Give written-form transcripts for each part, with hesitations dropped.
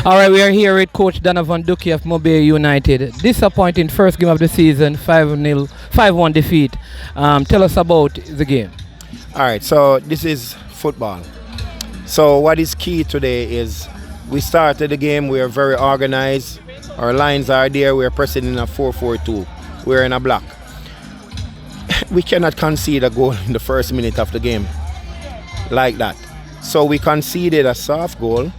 All right, we are here with Coach Donavon Duckie of Mobile United. Disappointing first game of the season, 5-0, 5-1 defeat. Tell us about the game. All right, so this is football. So what is key today is we started the game, we are very organized. Our lines are there, we are pressing in a 4-4-2. We're in a block. We cannot concede a goal in the first minute of the game like that. So we conceded a soft goal,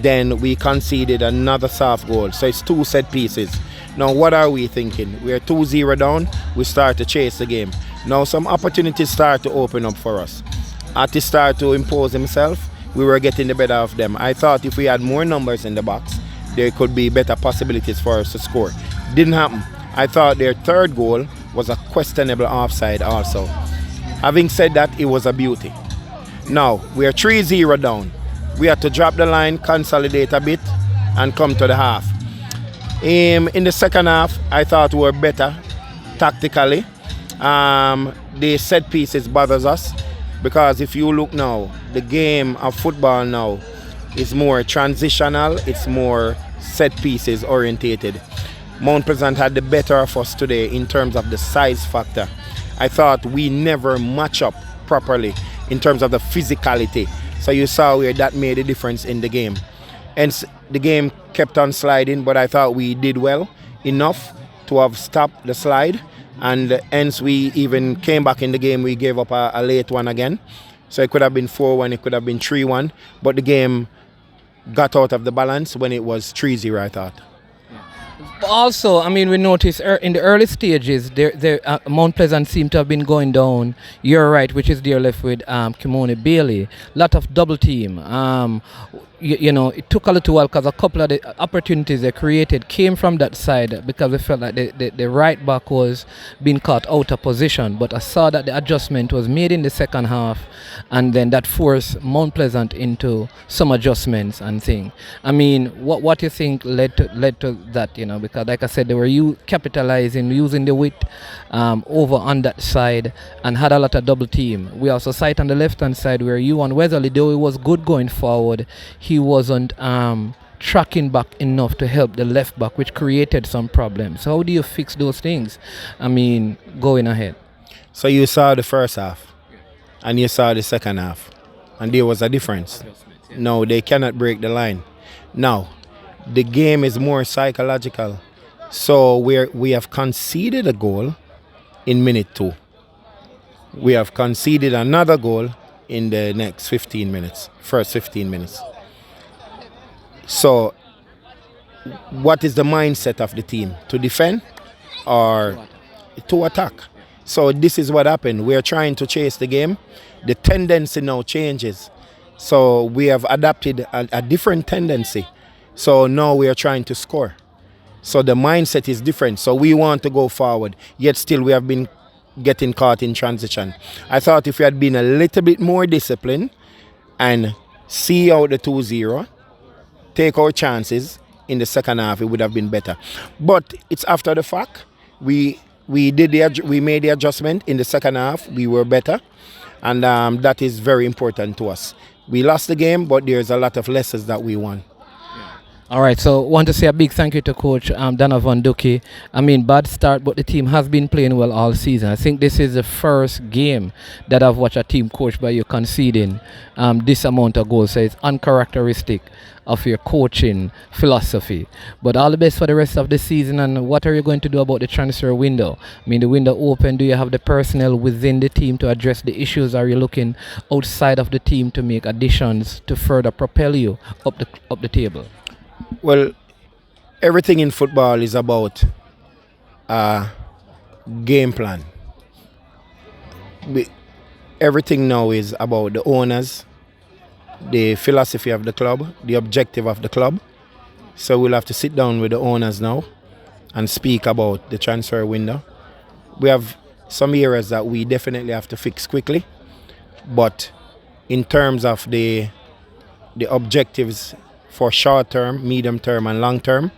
then we conceded another soft goal. So it's two set pieces. Now what are we thinking? We're 2-0 down, we start to chase the game. Now some opportunities start to open up for us. Artists start to impose himself, we were getting the better of them. I thought if we had more numbers in the box, there could be better possibilities for us to score. Didn't happen. I thought their third goal was a questionable offside also. Having said that, it was a beauty. Now, we are 3-0 down. We had to drop the line, consolidate a bit, and come to the half. In the second half, I thought we were better tactically. The set pieces bothers us because if you look now, the game of football now is more transitional, it's more set pieces orientated. Mount Pleasant had the better of us today in terms of the size factor. I thought we never match up properly in terms of the physicality. So you saw where that made a difference in the game. And the game kept on sliding, but I thought we did well enough to have stopped the slide. And hence we even came back in the game, we gave up a late one again. So it could have been 4-1, it could have been 3-1, but the game got out of the balance when it was 3-0, I thought. Also, I mean, we noticed in the early stages, Mount Pleasant seemed to have been going down. You're right, which is there left with Kimoni Bailey. Lot of double team. You know, it took a little while because a couple of the opportunities they created came from that side because we felt like the right back was being caught out of position. But I saw that the adjustment was made in the second half, and then that forced Mount Pleasant into some adjustments and thing. I mean, what you think led to that? You know, because like I said, they were capitalizing, using the width over on that side, and had a lot of double team. We also sight on the left hand side where you and Weatherly, though it was good going forward, he wasn't tracking back enough to help the left back, which created some problems. So how do you fix those things? I mean, going ahead. So you saw the first half and you saw the second half, and there was a difference. No, they cannot break the line. Now, the game is more psychological. So we have conceded a goal in minute 2. We have conceded another goal in the next 15 minutes, first 15 minutes. So what is the mindset of the team? To defend or to attack? So this is what happened. We are trying to chase the game. The tendency now changes. So we have adapted a different tendency. So now we are trying to score. So the mindset is different. So we want to go forward, yet still we have been getting caught in transition. I thought if we had been a little bit more disciplined and see out the 2-0, take our chances in the second half, it would have been better. But it's after the fact. We made the adjustment in the second half. We were better, and that is very important to us. We lost the game, but there's a lot of lessons that we won. All right, so want to say a big thank you to Coach Donavon Duckie. I mean, bad start, but the team has been playing well all season. I think this is the first game that I've watched a team coached by you conceding this amount of goals. So it's uncharacteristic of your coaching philosophy. But all the best for the rest of the season, and what are you going to do about the transfer window? I mean, the window open, do you have the personnel within the team to address the issues? Are you looking outside of the team to make additions to further propel you up the table? Well, everything in football is about game plan. Everything now is about the owners, the philosophy of the club, the objective of the club. So we'll have to sit down with the owners now and speak about the transfer window. We have some areas that we definitely have to fix quickly, but in terms of the objectives for short term, medium term, and long term,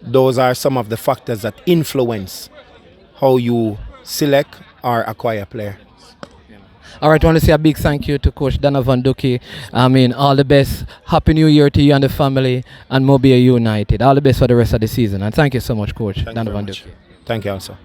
those are some of the factors that influence how you select or acquire a player. All right, I want to say a big thank you to Coach Donavon Duckie. I mean, all the best. Happy New Year to you and the family, and Mobile United. All the best for the rest of the season. And thank you so much, Coach Thank you very Donavon much. Duckie. Thank you also.